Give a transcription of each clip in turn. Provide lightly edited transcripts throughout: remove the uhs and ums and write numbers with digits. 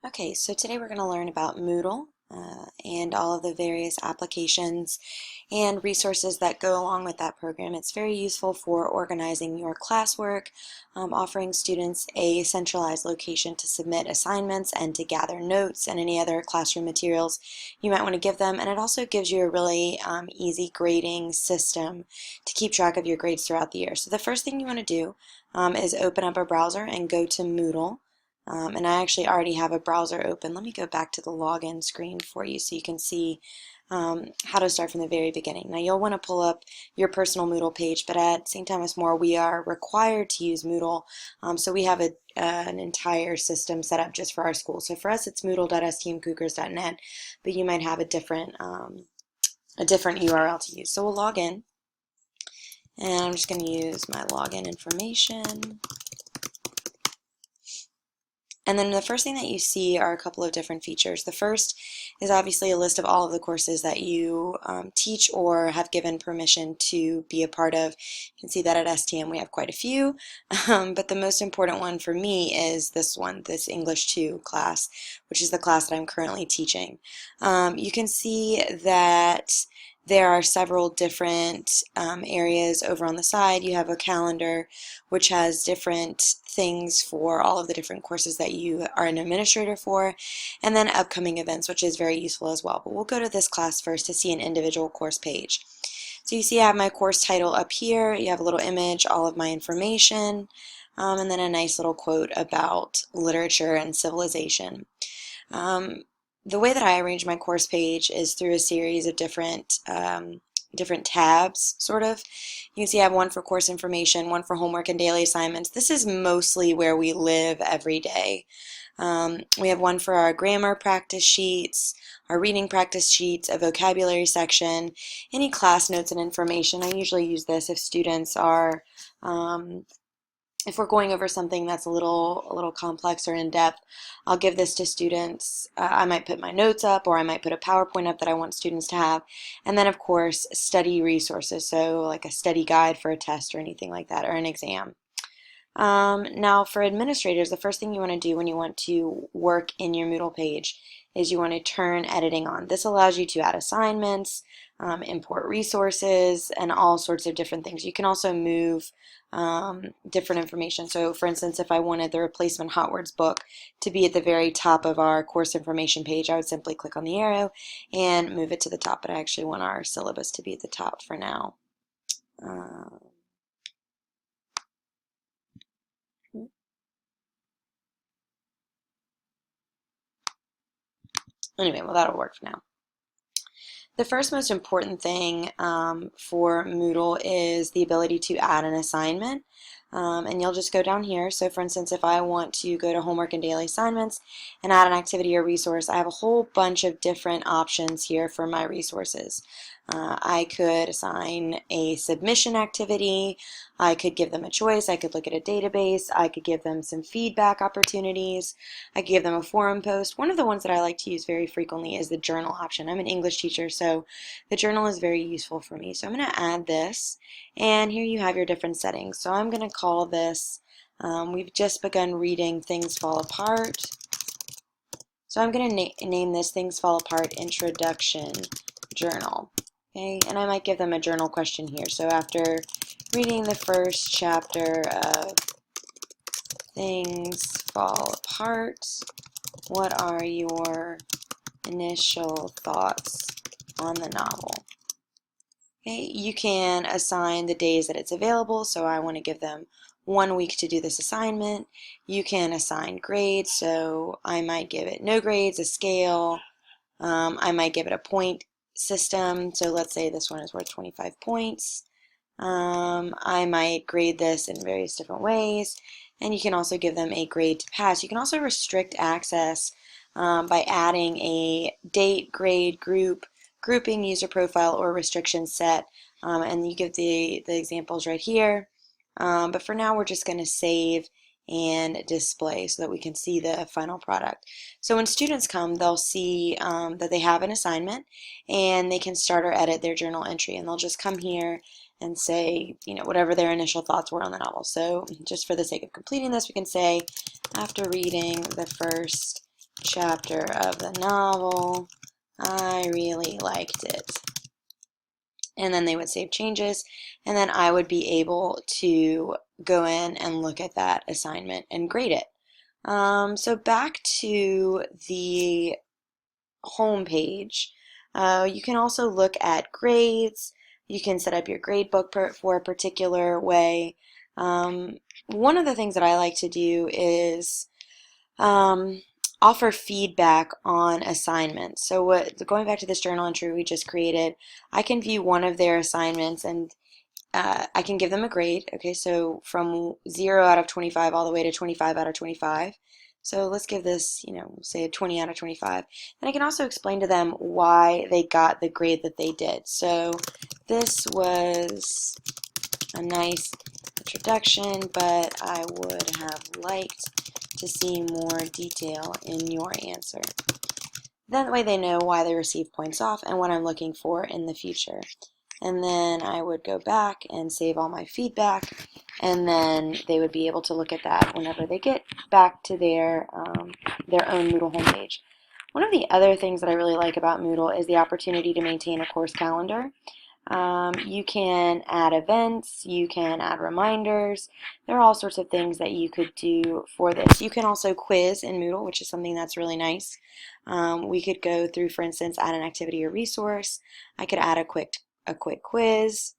Okay, so today we're going to learn about Moodle and all of the various applications and resources that go along with that program. It's very useful for organizing your classwork, offering students a centralized location to submit assignments and to gather notes and any other classroom materials you might want to give them. And it also gives you a really easy grading system to keep track of your grades throughout the year. So the first thing you want to do is open up a browser and go to Moodle. And I actually already have a browser open. Let me go back to the login screen for you so you can see how to start from the very beginning. Now you'll want to pull up your personal Moodle page, but at St. Thomas More we are required to use Moodle, so we have an entire system set up just for our school. So for us it's moodle.stmcougars.net, but you might have a different URL to use. So we'll log in, and I'm just going to use my login information. And then the first thing that you see are a couple of different features. The first is obviously a list of all of the courses that you teach or have given permission to be a part of. You can see that at STM we have quite a few, but the most important one for me is this one, this English 2 class, which is the class that I'm currently teaching. You can see that there are several different areas over on the side. You have a calendar which has different things for all of the different courses that you are an administrator for, and then upcoming events, which is very useful as well. But we'll go to this class first to see an individual course page. So you see I have my course title up here, you have a little image, all of my information, and then a nice little quote about literature and civilization. The way that I arrange my course page is through a series of different tabs, sort of. You can see I have one for course information, one for homework and daily assignments. This is mostly where we live every day. We have one for our grammar practice sheets, our reading practice sheets, a vocabulary section, any class notes and information. I usually use this if students are if we're going over something that's a little complex or in-depth. I'll give this to students. I might put my notes up, or I might put a PowerPoint up that I want students to have. And then of course study resources, so like a study guide for a test or anything like that, or an exam. Now for administrators, the first thing you want to do when you want to work in your Moodle page is you want to turn editing on. This allows you to add assignments, import resources, and all sorts of different things. You can also move different information. So for instance, if I wanted the replacement hot words book to be at the very top of our course information page, I would simply click on the arrow and move it to the top. But I actually want our syllabus to be at the top for now. Anyway, well, that'll work for now. The first most important thing for Moodle is the ability to add an assignment. And you'll just go down here. So for instance, if I want to go to homework and daily assignments and add an activity or resource, I have a whole bunch of different options here for my resources. I could assign a submission activity, I could give them a choice, I could look at a database, I could give them some feedback opportunities, I could give them a forum post. One of the ones that I like to use very frequently is the journal option. I'm an English teacher, so the journal is very useful for me. So I'm going to add this, and here you have your different settings. So I'm going to call this, we've just begun reading Things Fall Apart. So I'm going to name this Things Fall Apart Introduction Journal. Okay, and I might give them a journal question here. So after reading the first chapter of Things Fall Apart, what are your initial thoughts on the novel? Okay, you can assign the days that it's available, so I want to give them 1 week to do this assignment. You can assign grades, so I might give it no grades, a scale. I might give it a point system, so let's say this one is worth 25 points. I might grade this in various different ways, and you can also give them a grade to pass. You can also restrict access by adding a date, grade, grouping, user profile, or restriction set, and you give the examples right here. But for now we're just going to save and display so that we can see the final product. So when students come, they'll see that they have an assignment, and they can start or edit their journal entry, and they'll just come here and say, you know, whatever their initial thoughts were on the novel. So just for the sake of completing this, we can say, after reading the first chapter of the novel. I really liked it. And then they would save changes, and then I would be able to go in and look at that assignment and grade it. So back to the home page, you can also look at grades. You can set up your grade book for a particular way. One of the things that I like to do is um, offer feedback on assignments. So going back to this journal entry we just created, I can view one of their assignments and I can give them a grade. Okay, so from 0 out of 25 all the way to 25 out of 25. So let's give this, say a 20 out of 25. And I can also explain to them why they got the grade that they did. So this was a nice introduction, but I would have liked to see more detail in your answer. That way they know why they received points off and what I'm looking for in the future. And then I would go back and save all my feedback, and then they would be able to look at that whenever they get back to their own Moodle homepage. One of the other things that I really like about Moodle is the opportunity to maintain a course calendar. You can add events, you can add reminders. There are all sorts of things that you could do for this. You can also quiz in Moodle, which is something that's really nice. We could go through, for instance, add an activity or resource. I could add a quick quiz.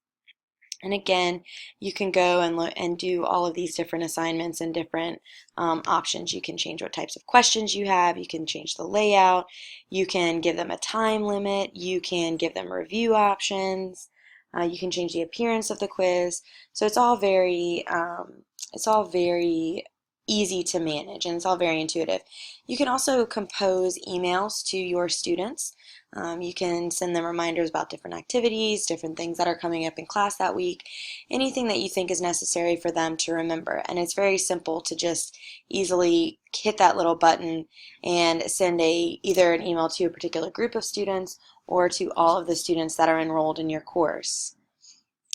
And again, you can go and look and do all of these different assignments and different options. You can change what types of questions you have. You can change the layout. You can give them a time limit. You can give them review options. You can change the appearance of the quiz. So it's all very easy to manage, and it's all very intuitive. You can also compose emails to your students. You can send them reminders about different activities, different things that are coming up in class that week, anything that you think is necessary for them to remember. And it's very simple to just easily hit that little button and send either an email to a particular group of students or to all of the students that are enrolled in your course.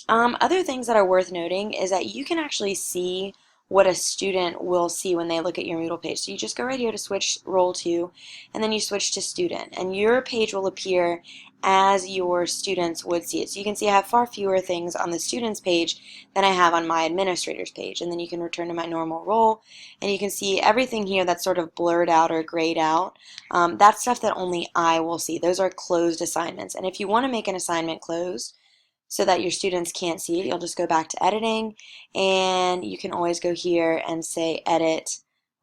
Other things that are worth noting is that you can actually see what a student will see when they look at your Moodle page. So you just go right here to switch role to, and then you switch to student, and your page will appear as your students would see it. So you can see I have far fewer things on the students page than I have on my administrators page, and then you can return to my normal role, and you can see everything here that's sort of blurred out or grayed out. That's stuff that only I will see. Those are closed assignments, and if you want to make an assignment closed, so that your students can't see it, you'll just go back to editing, and you can always go here and say edit,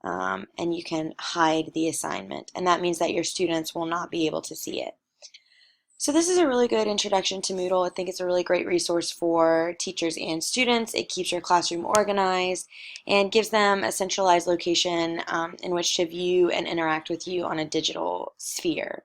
and you can hide the assignment, and that means that your students will not be able to see it. So this is a really good introduction to Moodle. I think it's a really great resource for teachers and students. It keeps your classroom organized and gives them a centralized location in which to view and interact with you on a digital sphere.